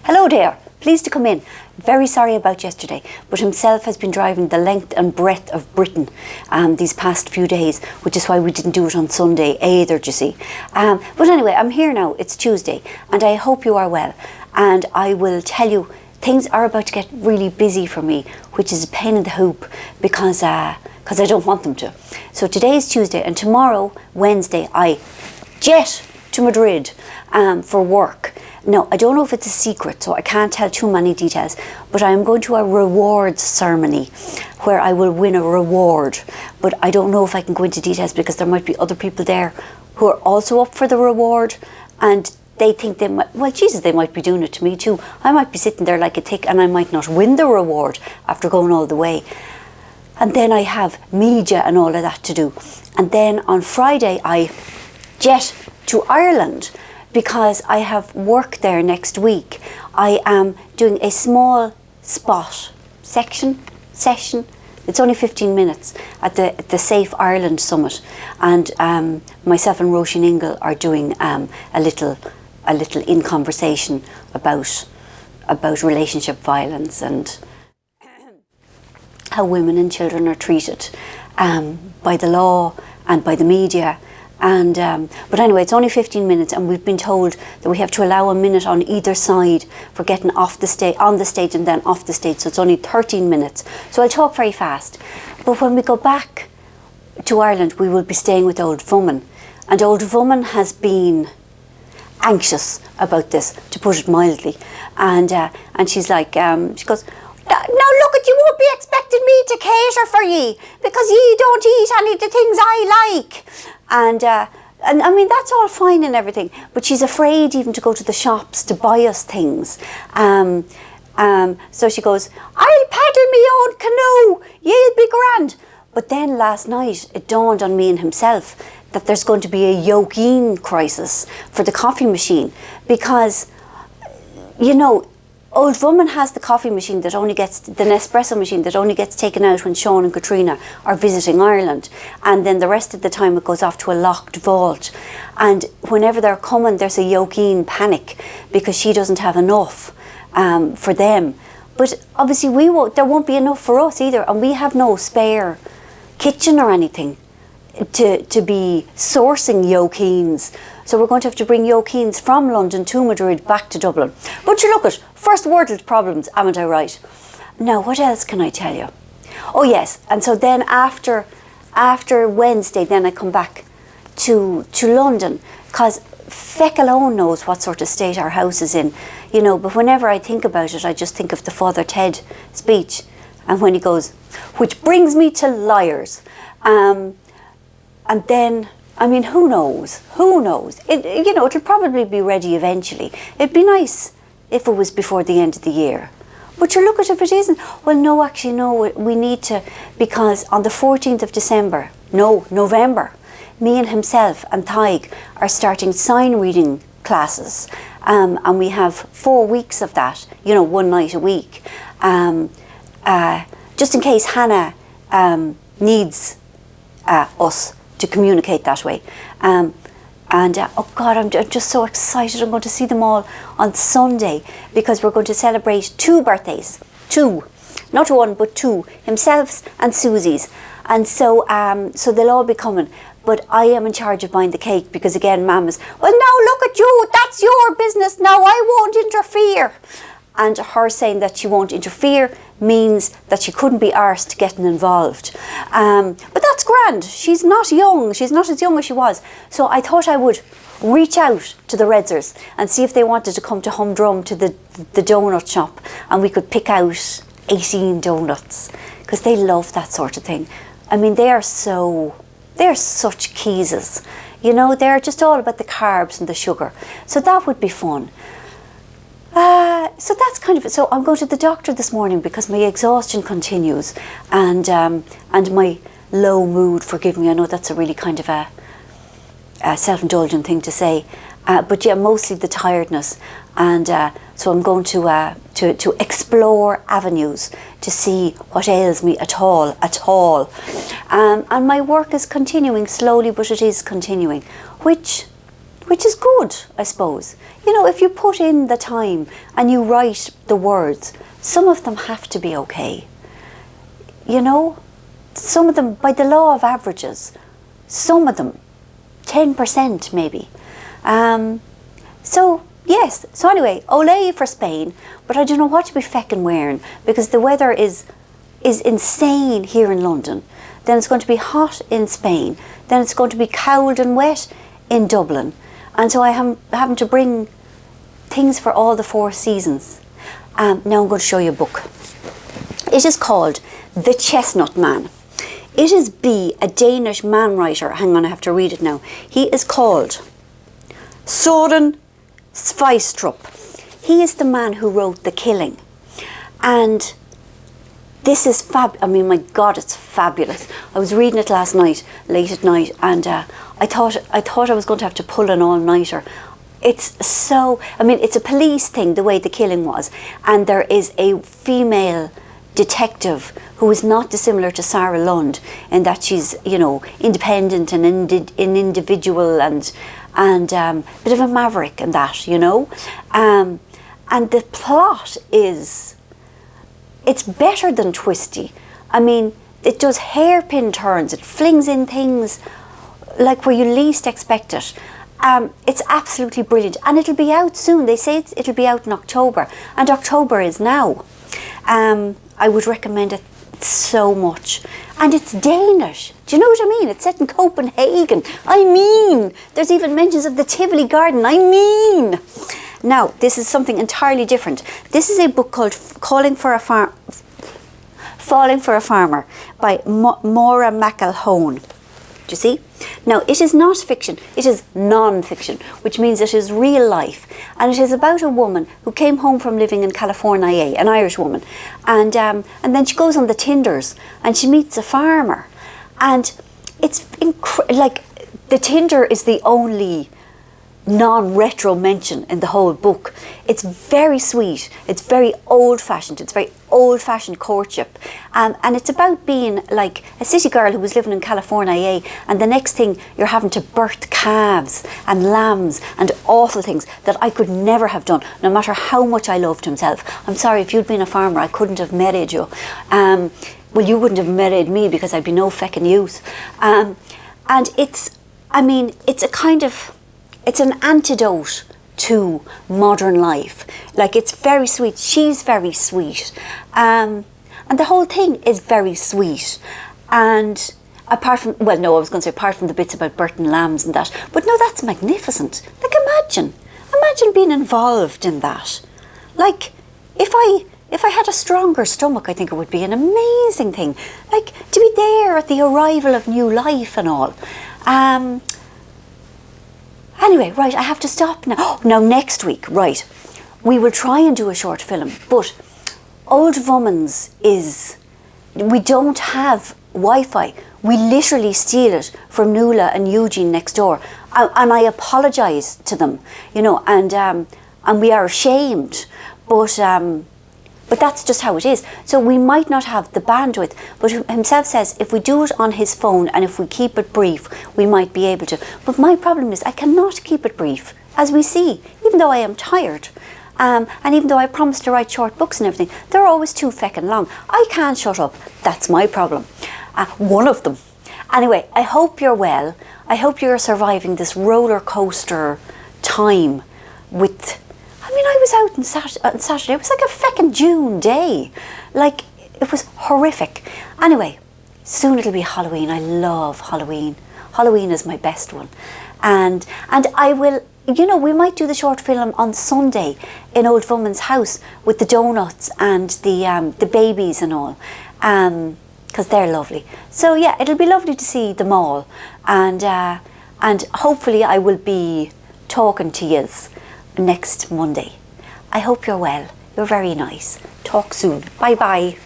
Hello there, pleased to come in. Very sorry about yesterday, but himself has been driving the length and breadth of Britain these past few days, which is why we didn't do it on Sunday either, you see. But anyway, I'm here now, it's Tuesday, and I hope you are well. And I will tell you, things are about to get really busy for me, which is a pain in the hoop because I don't want them to. So today is Tuesday, and tomorrow, Wednesday, I jet to Madrid for work. Now, I don't know if it's a secret, so I can't tell too many details, but I'm going to a rewards ceremony where I will win a reward. But I don't know if I can go into details because there might be other people there who are also up for the reward, and they think they might, well, Jesus, they might be doing it to me too. I might be sitting there like a tick and I might not win the reward after going all the way. And then I have media and all of that to do. And then on Friday, I jet to Ireland, because I have work there next week. I am doing a small session. It's only 15 minutes at the Safe Ireland Summit, and myself and Roisin Ingle are doing a little in conversation about relationship violence and how women and children are treated by the law and by the media. And but anyway, it's only 15 minutes, and we've been told that we have to allow a minute on either side for getting off the stage, on the stage and then off the stage, so it's only 13 minutes. So I'll talk very fast. But when we go back to Ireland, we will be staying with Old Vumman, and Old Vumman has been anxious about this, to put it mildly, and she's like, she goes, now look at, you won't be expecting me to cater for ye because ye don't eat any of the things I like. And I mean, that's all fine and everything, but she's afraid even to go to the shops to buy us things. So she goes, I'll paddle me own canoe, ye'll be grand. But then last night it dawned on me and himself that there's going to be a Yokein crisis for the coffee machine, because, you know, Old Vumman has the coffee machine that only gets, the Nespresso machine that only gets taken out when Sean and Katrina are visiting Ireland. And then the rest of the time it goes off to a locked vault. And whenever they're coming, there's a Yokein panic because she doesn't have enough for them. But obviously there won't be enough for us either. And we have no spare kitchen or anything to be sourcing Yokeins. So we're going to have to bring Yokeins from London to Madrid back to Dublin. But you look at first world problems, haven't I right? Now, what else can I tell you? Oh yes, and so then after Wednesday, then I come back to London, because feck alone knows what sort of state our house is in, you know. But whenever I think about it, I just think of the Father Ted speech, and when he goes, which brings me to liars, and then, I mean, who knows? Who knows? You know, it'll probably be ready eventually. It'd be nice if it was before the end of the year. But you look at it, if it isn't, well, no, actually, no, we need to, because on the 14th of November, me and himself and Thaig are starting sign reading classes. And we have 4 weeks of that, you know, one night a week. Just in case Hannah needs us to communicate that way. Oh God, I'm just so excited. I'm going to see them all on Sunday, because we're going to celebrate 2 birthdays. 2, not 1, but 2, himself's and Susie's. And so they'll all be coming. But I am in charge of buying the cake, because again, Mum is, well, now look at you, that's your business, now I won't interfere. And her saying that she won't interfere means that she couldn't be arsed getting involved. But that's grand. She's not young. She's not as young as she was. So I thought I would reach out to the Redzers and see if they wanted to come to Humdrum to the donut shop, and we could pick out 18 donuts, because they love that sort of thing. I mean, they're such keeses. You know, they're just all about the carbs and the sugar. So that would be fun. So that's kind of it. So I'm going to the doctor this morning because my exhaustion continues, and my low mood, forgive me, I know that's a really kind of a self-indulgent thing to say, but yeah, mostly the tiredness. And so I'm going to explore avenues to see what ails me at all. And my work is continuing slowly, but it is continuing, which which is good, I suppose. You know, if you put in the time and you write the words, some of them have to be okay. You know, some of them, by the law of averages, some of them, 10% maybe. So, yes. So anyway, Olé for Spain, but I don't know what to be feckin' wearing because the weather is insane here in London. Then it's going to be hot in Spain. Then it's going to be cold and wet in Dublin. And so I am having to bring things for all the 4 seasons. Now I'm going to show you a book. It is called The Chestnut Man. It is a Danish man writer. Hang on, I have to read it now. He is called Søren Sveistrup. He is the man who wrote The Killing. And this is I mean, my God, it's fabulous. I was reading it last night, late at night, and I thought I was going to have to pull an all-nighter. It's so, I mean, it's a police thing, the way The Killing was, and there is a female detective who is not dissimilar to Sarah Lund in that she's, you know, independent and an individual and bit of a maverick and that, you know. And the plot is, it's better than twisty. I mean, it does hairpin turns. It flings in things like where you least expect it. It's absolutely brilliant. And it'll be out soon. They say it'll be out in October. And October is now. I would recommend it so much. And it's Danish. Do you know what I mean? It's set in Copenhagen. I mean, there's even mentions of the Tivoli Garden. I mean. Now, this is something entirely different. This is a book called Falling for a Farmer by Maura McElhone. Do you see? Now, it is not fiction, it is non-fiction, which means it is real life. And it is about a woman who came home from living in California, an Irish woman. And then she goes on the Tinders and she meets a farmer. And it's like, the Tinder is the only non-retro mention in the whole book. It's very sweet. It's very old-fashioned. It's very old-fashioned courtship. And it's about being like a city girl who was living in California, and the next thing you're having to birth calves and lambs and awful things that I could never have done, no matter how much I loved himself. I'm sorry, if you'd been a farmer, I couldn't have married you. Well, you wouldn't have married me because I'd be no feckin' use. And it's, I mean, it's a kind of, it's an antidote to modern life. Like, it's very sweet. She's very sweet. And the whole thing is very sweet. And apart from, well, no, I was going to say apart from the bits about Burton Lambs and that. But no, that's magnificent. Like, imagine being involved in that. Like, if I had a stronger stomach, I think it would be an amazing thing. Like, to be there at the arrival of new life and all. Anyway, right, I have to stop now. Now, next week, right, we will try and do a short film, but Old Vumman's is, we don't have Wi-Fi. We literally steal it from Nuala and Eugene next door. And I apologise to them, you know, and we are ashamed, but that's just how it is. So we might not have the bandwidth, but himself says if we do it on his phone and if we keep it brief, we might be able to. But my problem is I cannot keep it brief, as we see, even though I am tired. And even though I promise to write short books and everything, they're always too feckin' long. I can't shut up. That's my problem. One of them. Anyway, I hope you're well. I hope you're surviving this roller coaster time with... I mean, I was out on Saturday. It was like a feckin' June day. Like, it was horrific. Anyway, soon it'll be Halloween. I love Halloween. Halloween is my best one. And I will, you know, we might do the short film on Sunday in Old Vumman's house with the donuts and the babies and all. Because they're lovely. So yeah, it'll be lovely to see them all. And hopefully I will be talking to yous next Monday. I hope you're well. You're very nice. Talk soon. Bye bye.